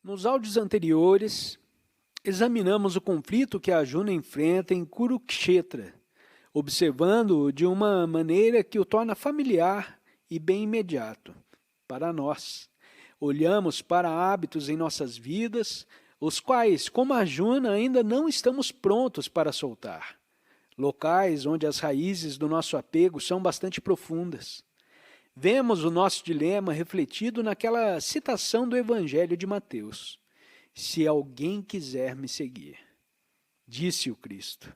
Nos áudios anteriores, examinamos o conflito que a Arjuna enfrenta em Kurukshetra, observando-o de uma maneira que o torna familiar e bem imediato para nós. Olhamos para hábitos em nossas vidas, os quais, como Arjuna, ainda não estamos prontos para soltar. Locais onde as raízes do nosso apego são bastante profundas. Vemos o nosso dilema refletido naquela citação do Evangelho de Mateus. Se alguém quiser me seguir, disse o Cristo,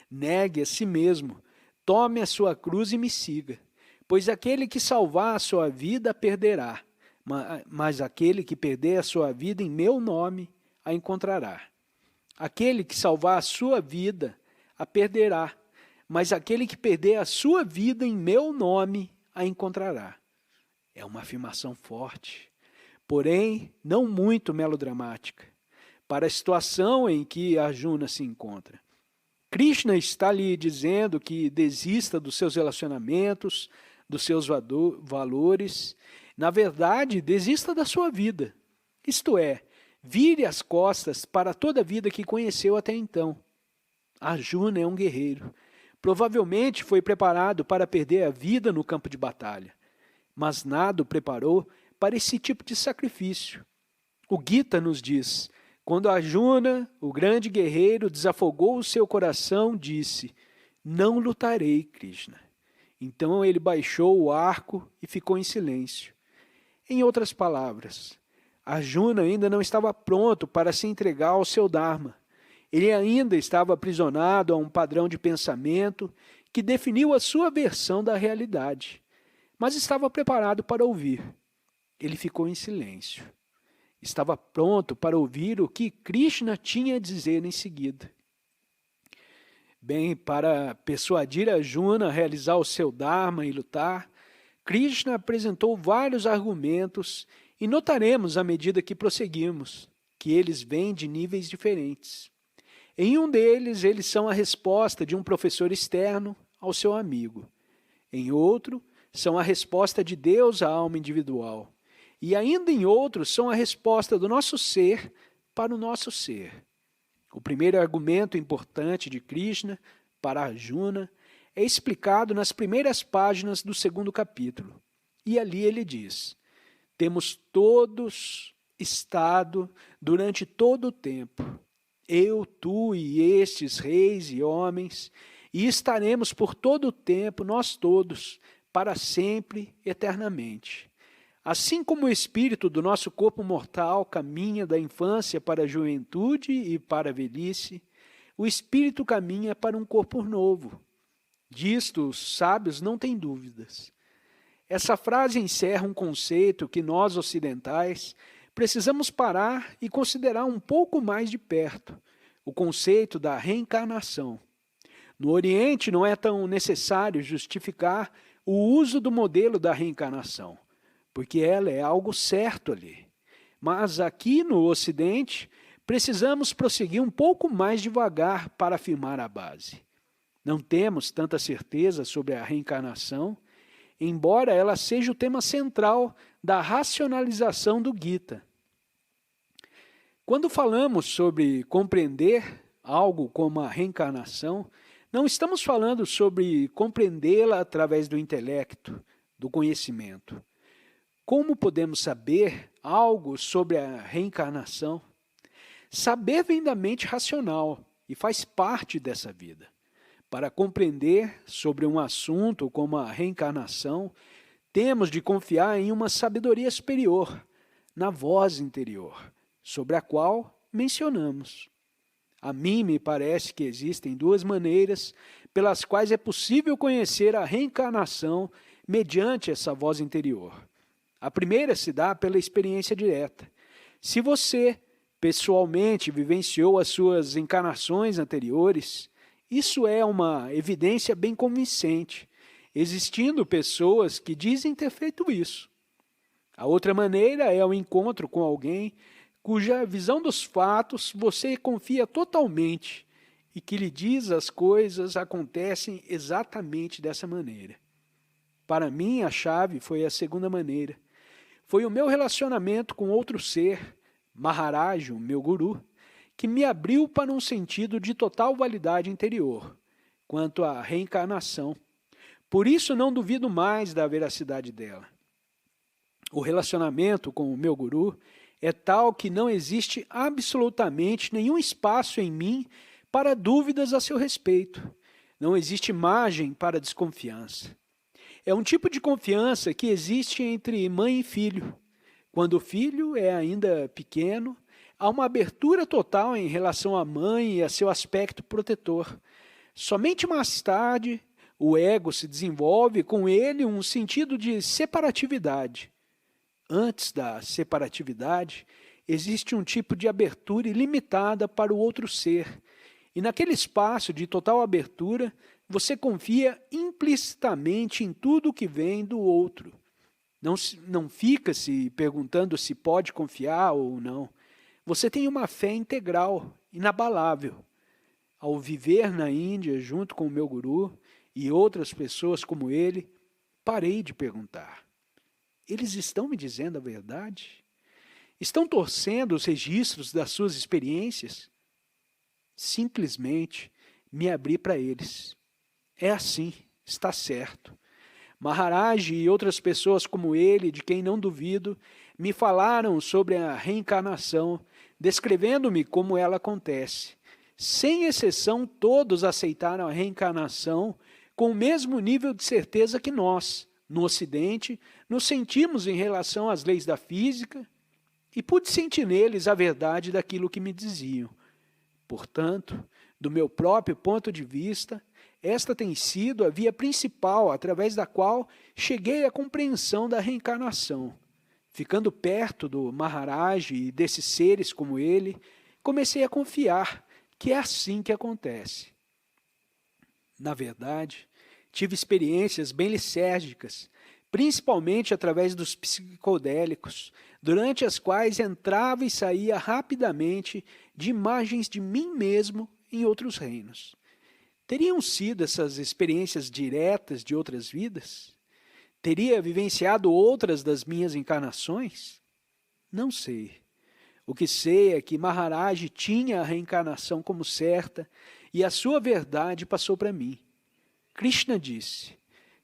negue a si mesmo, tome a sua cruz e me siga, pois aquele que salvar a sua vida a perderá, mas aquele que perder a sua vida em meu nome a encontrará. Aquele que salvar a sua vida a perderá, mas aquele que perder a sua vida em meu nome a encontrará. É uma afirmação forte, porém não muito melodramática, para a situação em que Arjuna se encontra. Krishna está lhe dizendo que desista dos seus relacionamentos, dos seus valores, na verdade, desista da sua vida. Isto é, vire as costas para toda a vida que conheceu até então. Arjuna é um guerreiro. Provavelmente foi preparado para perder a vida no campo de batalha, mas nada o preparou para esse tipo de sacrifício. O Gita nos diz, quando Arjuna, o grande guerreiro, desafogou o seu coração, disse, não lutarei, Krishna. Então ele baixou o arco e ficou em silêncio. Em outras palavras, Arjuna ainda não estava pronto para se entregar ao seu Dharma. Ele ainda estava aprisionado a um padrão de pensamento que definiu a sua versão da realidade, mas estava preparado para ouvir. Ele ficou em silêncio. Estava pronto para ouvir o que Krishna tinha a dizer em seguida. Bem, para persuadir Arjuna a realizar o seu Dharma e lutar, Krishna apresentou vários argumentos e notaremos à medida que prosseguimos que eles vêm de níveis diferentes. Em um deles, eles são a resposta de um professor externo ao seu amigo. Em outro, são a resposta de Deus à alma individual. E ainda em outros, são a resposta do nosso ser para o nosso ser. O primeiro argumento importante de Krishna para Arjuna é explicado nas primeiras páginas do segundo capítulo. E ali ele diz, temos todos estado durante todo o tempo, eu, tu e estes reis e homens, e estaremos por todo o tempo, nós todos, para sempre, eternamente. Assim como o espírito do nosso corpo mortal caminha da infância para a juventude e para a velhice, o espírito caminha para um corpo novo. Disto os sábios não têm dúvidas. Essa frase encerra um conceito que nós ocidentais precisamos parar e considerar um pouco mais de perto, o conceito da reencarnação. No Oriente não é tão necessário justificar o uso do modelo da reencarnação, porque ela é algo certo ali. Mas aqui no Ocidente, precisamos prosseguir um pouco mais devagar para afirmar a base. Não temos tanta certeza sobre a reencarnação, embora ela seja o tema central da racionalização do Gita. Quando falamos sobre compreender algo como a reencarnação, não estamos falando sobre compreendê-la através do intelecto, do conhecimento. Como podemos saber algo sobre a reencarnação? Saber vem da mente racional e faz parte dessa vida. Para compreender sobre um assunto como a reencarnação, temos de confiar em uma sabedoria superior, na voz interior, sobre a qual mencionamos. A mim me parece que existem duas maneiras pelas quais é possível conhecer a reencarnação mediante essa voz interior. A primeira se dá pela experiência direta. Se você, pessoalmente, vivenciou as suas encarnações anteriores, isso é uma evidência bem convincente, existindo pessoas que dizem ter feito isso. A outra maneira é o encontro com alguém cuja visão dos fatos você confia totalmente e que lhe diz as coisas acontecem exatamente dessa maneira. Para mim, a chave foi a segunda maneira. Foi o meu relacionamento com outro ser, Maharaj, o meu guru, que me abriu para um sentido de total validade interior quanto à reencarnação. Por isso não duvido mais da veracidade dela. O relacionamento com o meu guru é tal que não existe absolutamente nenhum espaço em mim para dúvidas a seu respeito. Não existe margem para desconfiança. É um tipo de confiança que existe entre mãe e filho. Quando o filho é ainda pequeno, há uma abertura total em relação à mãe e a seu aspecto protetor. Somente mais tarde, o ego se desenvolve com ele um sentido de separatividade. Antes da separatividade, existe um tipo de abertura ilimitada para o outro ser. E naquele espaço de total abertura, você confia implicitamente em tudo que vem do outro. Não fica se perguntando se pode confiar ou não. Você tem uma fé integral, inabalável. Ao viver na Índia junto com o meu guru e outras pessoas como ele, parei de perguntar. Eles estão me dizendo a verdade? Estão torcendo os registros das suas experiências? Simplesmente me abri para eles. É assim, está certo. Maharaj e outras pessoas como ele, de quem não duvido, me falaram sobre a reencarnação, descrevendo-me como ela acontece. Sem exceção, todos aceitaram a reencarnação com o mesmo nível de certeza que nós, no Ocidente, nos sentimos em relação às leis da física, e pude sentir neles a verdade daquilo que me diziam. Portanto, do meu próprio ponto de vista, esta tem sido a via principal através da qual cheguei à compreensão da reencarnação. Ficando perto do Maharaj e desses seres como ele, comecei a confiar que é assim que acontece. Na verdade, tive experiências bem lisérgicas, principalmente através dos psicodélicos, durante as quais entrava e saía rapidamente de imagens de mim mesmo em outros reinos. Teriam sido essas experiências diretas de outras vidas? Teria vivenciado outras das minhas encarnações? Não sei. O que sei é que Maharaj tinha a reencarnação como certa e a sua verdade passou para mim. Krishna disse,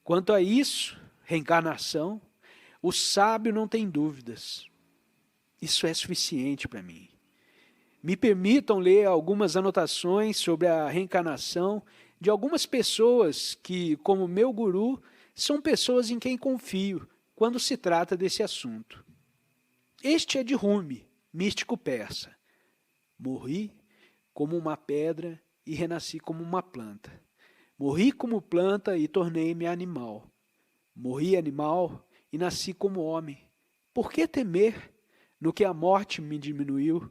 quanto a isso, reencarnação, o sábio não tem dúvidas. Isso é suficiente para mim. Me permitam ler algumas anotações sobre a reencarnação de algumas pessoas que, como meu guru, são pessoas em quem confio quando se trata desse assunto. Este é de Rumi, místico persa. Morri como uma pedra e renasci como uma planta. Morri como planta e tornei-me animal. Morri animal e nasci como homem. Por que temer no que a morte me diminuiu?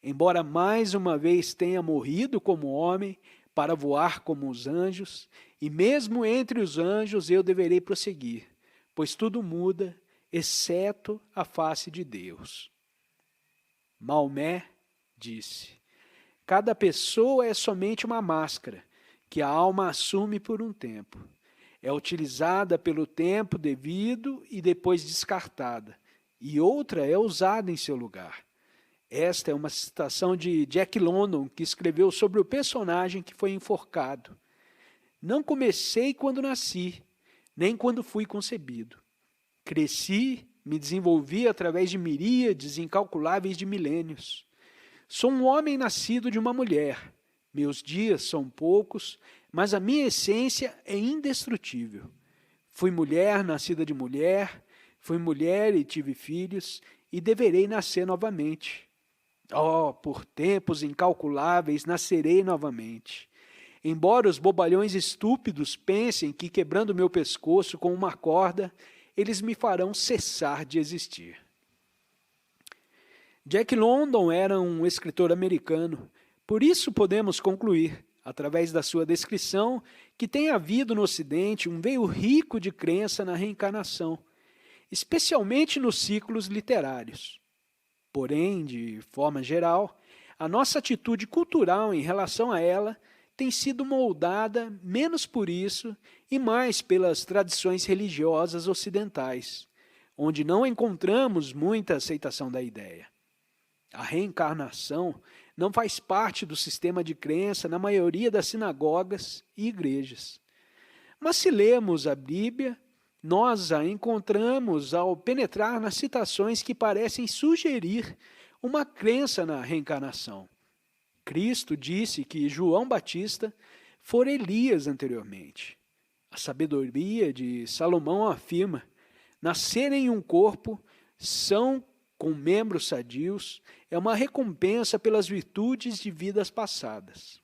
Embora mais uma vez tenha morrido como homem, para voar como os anjos, e mesmo entre os anjos eu deverei prosseguir, pois tudo muda, exceto a face de Deus. Maomé disse, cada pessoa é somente uma máscara, que a alma assume por um tempo. É utilizada pelo tempo devido e depois descartada, e outra é usada em seu lugar. Esta é uma citação de Jack London, que escreveu sobre o personagem que foi enforcado. Não comecei quando nasci, nem quando fui concebido. Cresci, me desenvolvi através de miríades incalculáveis de milênios. Sou um homem nascido de uma mulher. Meus dias são poucos, mas a minha essência é indestrutível. Fui mulher nascida de mulher, fui mulher e tive filhos, e deverei nascer novamente. Oh, por tempos incalculáveis nascerei novamente. Embora os bobalhões estúpidos pensem que quebrando meu pescoço com uma corda, eles me farão cessar de existir. Jack London era um escritor americano, por isso podemos concluir, através da sua descrição, que tem havido no Ocidente um veio rico de crença na reencarnação, especialmente nos ciclos literários. Porém, de forma geral, a nossa atitude cultural em relação a ela tem sido moldada menos por isso e mais pelas tradições religiosas ocidentais, onde não encontramos muita aceitação da ideia. A reencarnação não faz parte do sistema de crença na maioria das sinagogas e igrejas. Mas se lemos a Bíblia, nós a encontramos ao penetrar nas citações que parecem sugerir uma crença na reencarnação. Cristo disse que João Batista fora Elias anteriormente. A sabedoria de Salomão afirma: nascer em um corpo são com membros sadios é uma recompensa pelas virtudes de vidas passadas.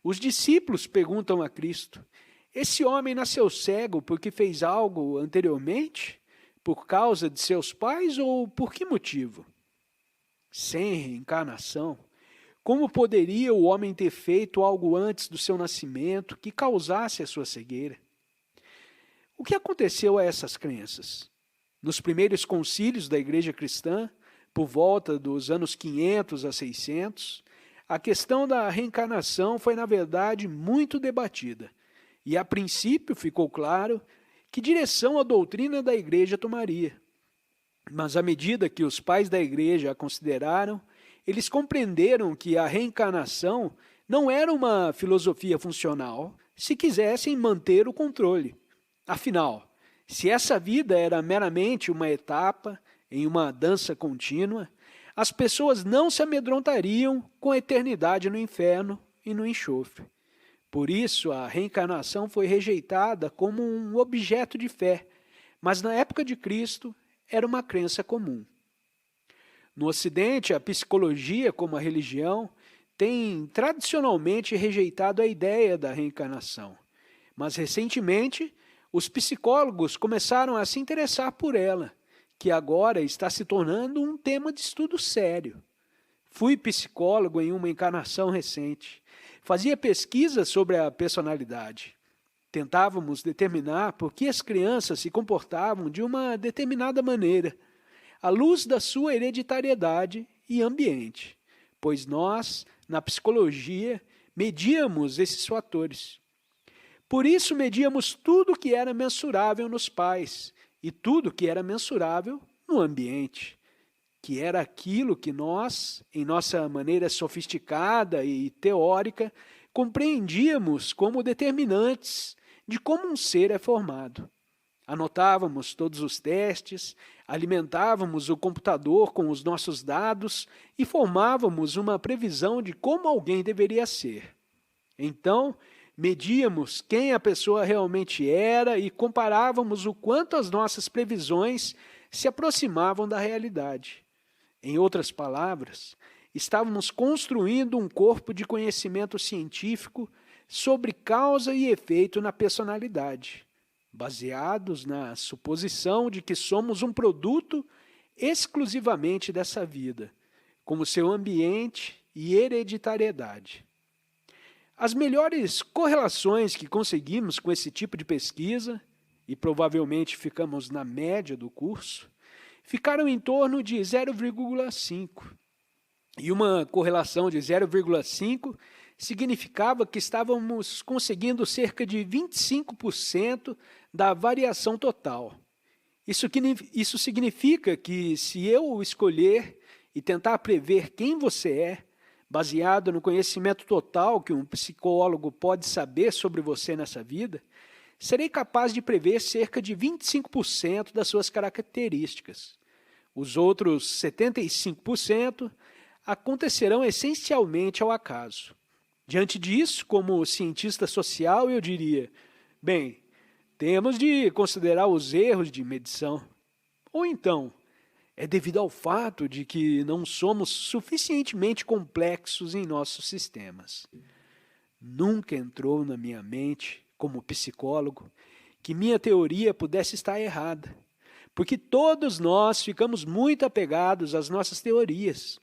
Os discípulos perguntam a Cristo: esse homem nasceu cego porque fez algo anteriormente? Por causa de seus pais ou por que motivo? Sem reencarnação, como poderia o homem ter feito algo antes do seu nascimento que causasse a sua cegueira? O que aconteceu a essas crenças? Nos primeiros concílios da Igreja Cristã, por volta dos anos 500 a 600, a questão da reencarnação foi, na verdade, muito debatida. E, a princípio, ficou claro que direção a doutrina da Igreja tomaria. Mas, à medida que os pais da Igreja a consideraram, eles compreenderam que a reencarnação não era uma filosofia funcional se quisessem manter o controle. Afinal, se essa vida era meramente uma etapa em uma dança contínua, as pessoas não se amedrontariam com a eternidade no inferno e no enxofre. Por isso, a reencarnação foi rejeitada como um objeto de fé, mas na época de Cristo era uma crença comum. No Ocidente, a psicologia, como a religião, tem tradicionalmente rejeitado a ideia da reencarnação, mas recentemente os psicólogos começaram a se interessar por ela, que agora está se tornando um tema de estudo sério. Fui psicólogo em uma encarnação recente. Fazia pesquisas sobre a personalidade. Tentávamos determinar por que as crianças se comportavam de uma determinada maneira, à luz da sua hereditariedade e ambiente, pois nós, na psicologia, medíamos esses fatores. Por isso, medíamos tudo que era mensurável nos pais e tudo que era mensurável no ambiente, que era aquilo que nós, em nossa maneira sofisticada e teórica, compreendíamos como determinantes de como um ser é formado. Anotávamos todos os testes, alimentávamos o computador com os nossos dados e formávamos uma previsão de como alguém deveria ser. Então, medíamos quem a pessoa realmente era e comparávamos o quanto as nossas previsões se aproximavam da realidade. Em outras palavras, estávamos construindo um corpo de conhecimento científico sobre causa e efeito na personalidade, baseados na suposição de que somos um produto exclusivamente dessa vida, como seu ambiente e hereditariedade. As melhores correlações que conseguimos com esse tipo de pesquisa, e provavelmente ficamos na média do curso, ficaram em torno de 0,5. E uma correlação de 0,5 significava que estávamos conseguindo cerca de 25% da variação total. Isso significa que se eu escolher e tentar prever quem você é, baseado no conhecimento total que um psicólogo pode saber sobre você nessa vida, serei capaz de prever cerca de 25% das suas características. Os outros 75% acontecerão essencialmente ao acaso. Diante disso, como cientista social, eu diria, bem, temos de considerar os erros de medição. Ou então, é devido ao fato de que não somos suficientemente complexos em nossos sistemas. Nunca entrou na minha mente, como psicólogo, que minha teoria pudesse estar errada, porque todos nós ficamos muito apegados às nossas teorias.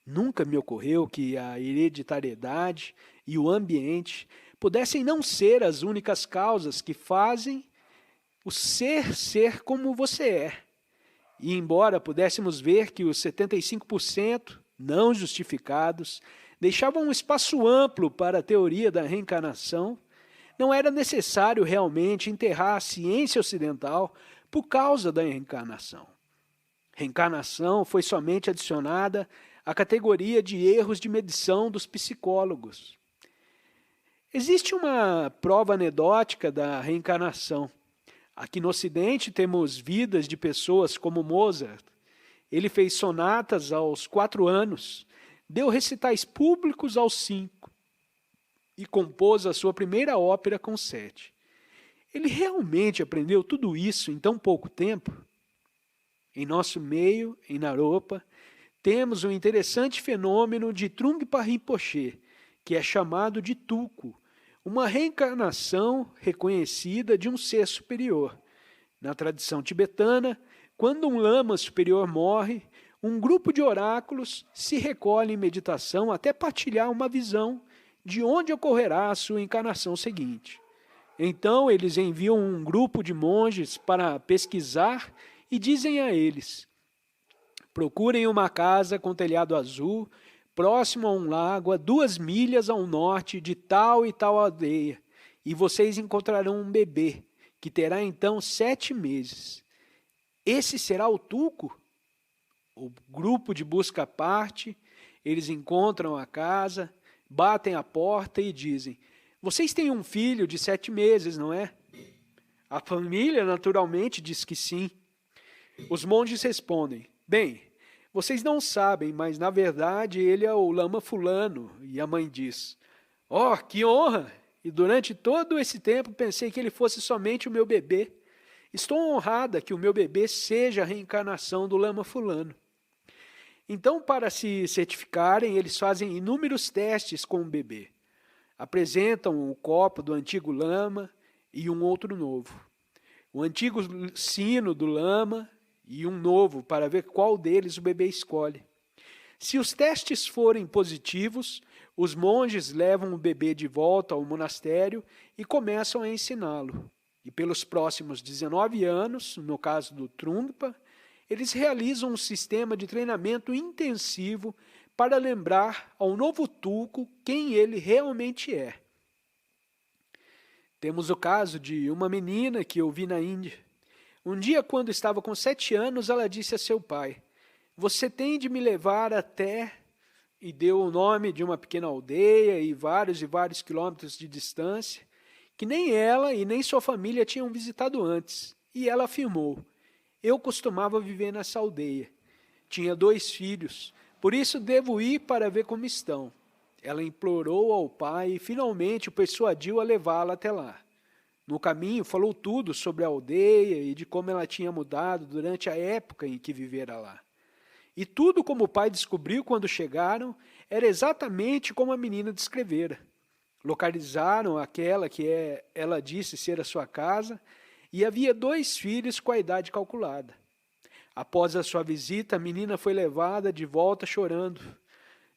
Nunca me ocorreu que a hereditariedade e o ambiente pudessem não ser as únicas causas que fazem o ser como você é. E embora pudéssemos ver que os 75% não justificados deixavam um espaço amplo para a teoria da reencarnação, não era necessário realmente enterrar a ciência ocidental por causa da reencarnação. Reencarnação foi somente adicionada à categoria de erros de medição dos psicólogos. Existe uma prova anedótica da reencarnação. Aqui no Ocidente temos vidas de pessoas como Mozart. Ele fez sonatas aos 4 anos, deu recitais públicos aos 5 e compôs a sua primeira ópera com 7. Ele realmente aprendeu tudo isso em tão pouco tempo? Em nosso meio, em Naropa, temos um interessante fenômeno de Trungpa Rinpoche, que é chamado de Tulku, uma reencarnação reconhecida de um ser superior. Na tradição tibetana, quando um lama superior morre, um grupo de oráculos se recolhe em meditação até partilhar uma visão de onde ocorrerá a sua encarnação seguinte. Então, eles enviam um grupo de monges para pesquisar e dizem a eles: procurem uma casa com telhado azul, próximo a um lago, a 2 milhas ao norte de tal e tal aldeia, e vocês encontrarão um bebê, que terá então 7 meses. Esse será o Tulku? O grupo de busca parte, eles encontram a casa, batem a porta e dizem: vocês têm um filho de 7 meses, não é? A família, naturalmente, diz que sim. Os monges respondem: bem, vocês não sabem, mas na verdade ele é o lama fulano. E a mãe diz: oh, que honra! E durante todo esse tempo pensei que ele fosse somente o meu bebê. Estou honrada que o meu bebê seja a reencarnação do lama fulano. Então, para se certificarem, eles fazem inúmeros testes com o bebê. Apresentam o copo do antigo lama e um outro novo. O antigo sino do lama e um novo, para ver qual deles o bebê escolhe. Se os testes forem positivos, os monges levam o bebê de volta ao monastério e começam a ensiná-lo. E pelos próximos 19 anos, no caso do Trungpa, eles realizam um sistema de treinamento intensivo para lembrar ao novo Tulku quem ele realmente é. Temos o caso de uma menina que eu vi na Índia. Um dia, quando estava com 7 anos, ela disse a seu pai: você tem de me levar até... E deu o nome de uma pequena aldeia e vários quilômetros de distância, que nem ela e nem sua família tinham visitado antes. E ela afirmou: eu costumava viver nessa aldeia. Tinha 2 filhos, por isso devo ir para ver como estão. Ela implorou ao pai e finalmente o persuadiu a levá-la até lá. No caminho falou tudo sobre a aldeia e de como ela tinha mudado durante a época em que vivera lá. E tudo como o pai descobriu quando chegaram era exatamente como a menina descrevera. Localizaram aquela que ela disse ser a sua casa e havia 2 filhos com a idade calculada. Após a sua visita, a menina foi levada de volta chorando.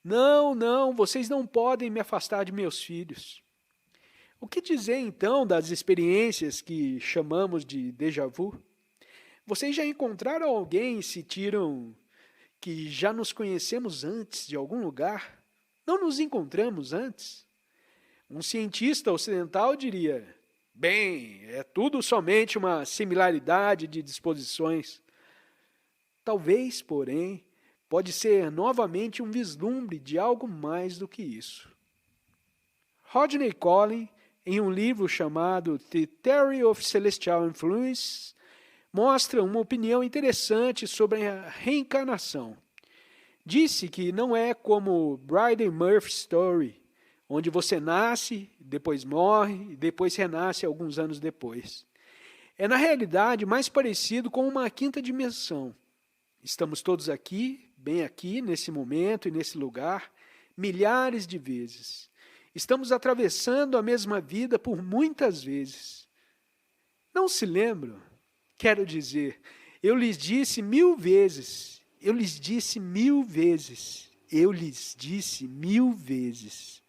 Não, não, vocês não podem me afastar de meus filhos. O que dizer então das experiências que chamamos de déjà vu? Vocês já encontraram alguém e sentiram que já nos conhecemos antes de algum lugar? Não nos encontramos antes? Um cientista ocidental diria: bem, é tudo somente uma similaridade de disposições. Talvez, porém, pode ser novamente um vislumbre de algo mais do que isso. Rodney Collin, em um livro chamado The Theory of Celestial Influence, mostra uma opinião interessante sobre a reencarnação. Disse que não é como Bryden Murphy Story, onde você nasce, depois morre e depois renasce alguns anos depois. É, na realidade, mais parecido com uma 5ª dimensão. Estamos todos aqui, bem aqui, nesse momento e nesse lugar, milhares de vezes. Estamos atravessando a mesma vida por muitas vezes. Não se lembram? Quero dizer, eu lhes disse 1000 vezes, eu lhes disse 1000 vezes, eu lhes disse 1000 vezes.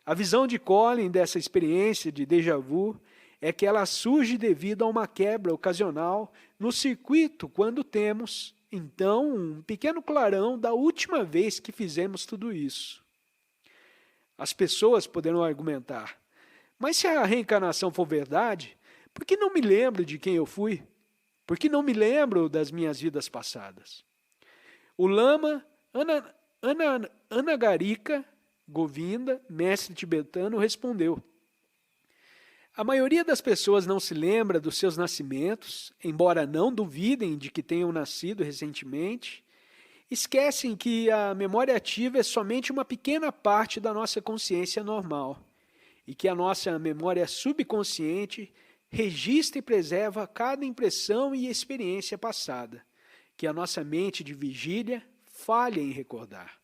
A visão de Collin dessa experiência de déjà vu é que ela surge devido a uma quebra ocasional no circuito quando temos, então, um pequeno clarão da última vez que fizemos tudo isso. As pessoas poderão argumentar: mas se a reencarnação for verdade, por que não me lembro de quem eu fui? porque não me lembro das minhas vidas passadas. O lama Anagarika Govinda, mestre tibetano, respondeu: a maioria das pessoas não se lembra dos seus nascimentos, embora não duvidem de que tenham nascido recentemente. Esquecem que a memória ativa é somente uma pequena parte da nossa consciência normal e que a nossa memória subconsciente registra e preserva cada impressão e experiência passada, que a nossa mente de vigília falha em recordar.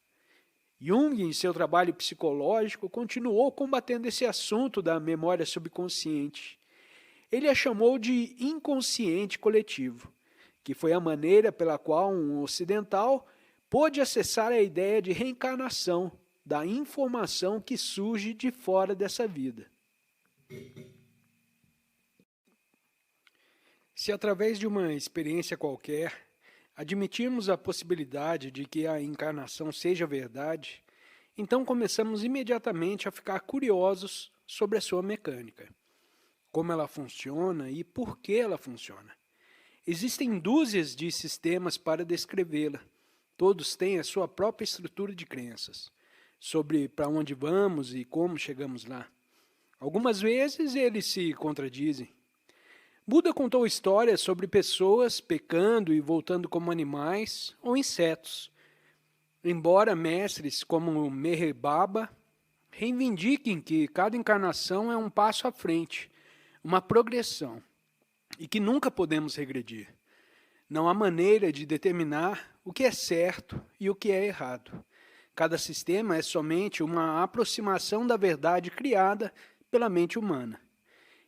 Jung, em seu trabalho psicológico, continuou combatendo esse assunto da memória subconsciente. Ele a chamou de inconsciente coletivo, que foi a maneira pela qual um ocidental pôde acessar a ideia de reencarnação, da informação que surge de fora dessa vida. Se através de uma experiência qualquer admitirmos a possibilidade de que a encarnação seja verdade, então começamos imediatamente a ficar curiosos sobre a sua mecânica, como ela funciona e por que ela funciona. Existem dúzias de sistemas para descrevê-la. Todos têm a sua própria estrutura de crenças sobre para onde vamos e como chegamos lá. Algumas vezes eles se contradizem. Buda contou histórias sobre pessoas pecando e voltando como animais ou insetos. Embora mestres como Meher Baba reivindiquem que cada encarnação é um passo à frente, uma progressão, e que nunca podemos regredir. Não há maneira de determinar o que é certo e o que é errado. Cada sistema é somente uma aproximação da verdade criada pela mente humana.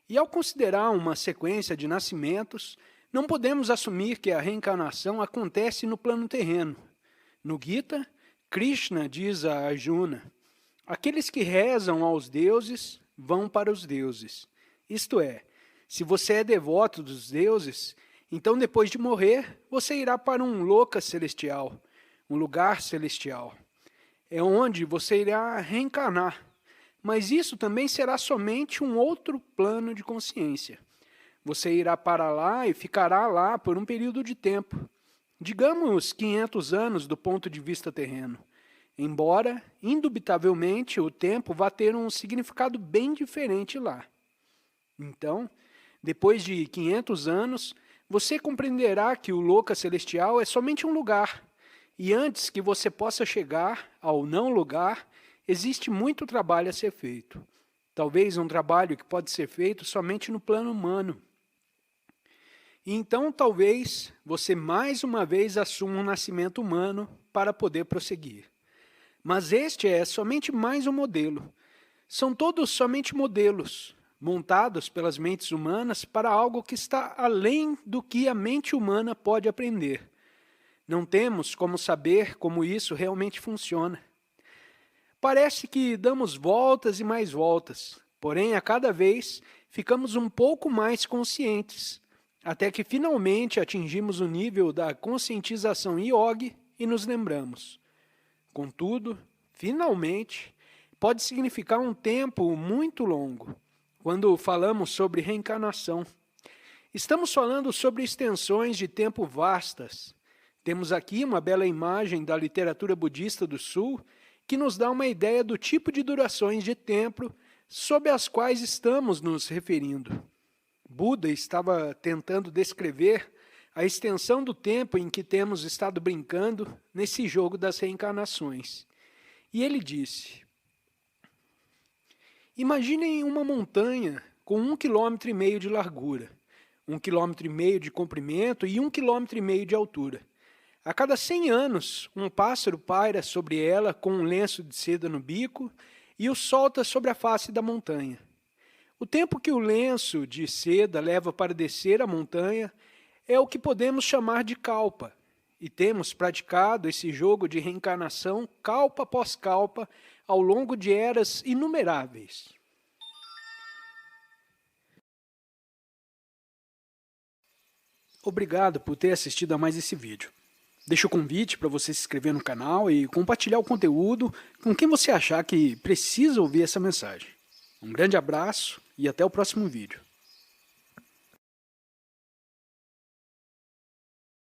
E ao considerar uma sequência de nascimentos, não podemos assumir que a reencarnação acontece no plano terreno. No Gita, Krishna diz a Arjuna: aqueles que rezam aos deuses vão para os deuses. Isto é, se você é devoto dos deuses, então depois de morrer, você irá para um loka celestial, um lugar celestial. É onde você irá reencarnar. Mas isso também será somente um outro plano de consciência. Você irá para lá e ficará lá por um período de tempo, digamos 500 anos do ponto de vista terreno, embora, indubitavelmente, o tempo vá ter um significado bem diferente lá. Então, depois de 500 anos, você compreenderá que o loka celestial é somente um lugar, e antes que você possa chegar ao não lugar, existe muito trabalho a ser feito. Talvez um trabalho que pode ser feito somente no plano humano. E então, talvez, você mais uma vez assuma um nascimento humano para poder prosseguir. Mas este é somente mais um modelo. São todos somente modelos, montados pelas mentes humanas para algo que está além do que a mente humana pode aprender. Não temos como saber como isso realmente funciona. Parece que damos voltas e mais voltas, porém a cada vez ficamos um pouco mais conscientes, até que finalmente atingimos o nível da conscientização yogi e nos lembramos. Contudo, finalmente, pode significar um tempo muito longo, quando falamos sobre reencarnação. Estamos falando sobre extensões de tempo vastas. Temos aqui uma bela imagem da literatura budista do Sul, que nos dá uma ideia do tipo de durações de tempo sobre as quais estamos nos referindo. Buda estava tentando descrever a extensão do tempo em que temos estado brincando nesse jogo das reencarnações. E ele disse: imaginem uma montanha com 1,5 km de largura, 1,5 km de comprimento e 1,5 km de altura. A cada 100 anos, um pássaro paira sobre ela com um lenço de seda no bico e o solta sobre a face da montanha. O tempo que o lenço de seda leva para descer a montanha é o que podemos chamar de kalpa, e temos praticado esse jogo de reencarnação kalpa após kalpa ao longo de eras inumeráveis. Obrigado por ter assistido a mais esse vídeo. Deixo o convite para você se inscrever no canal e compartilhar o conteúdo com quem você achar que precisa ouvir essa mensagem. Um grande abraço e até o próximo vídeo.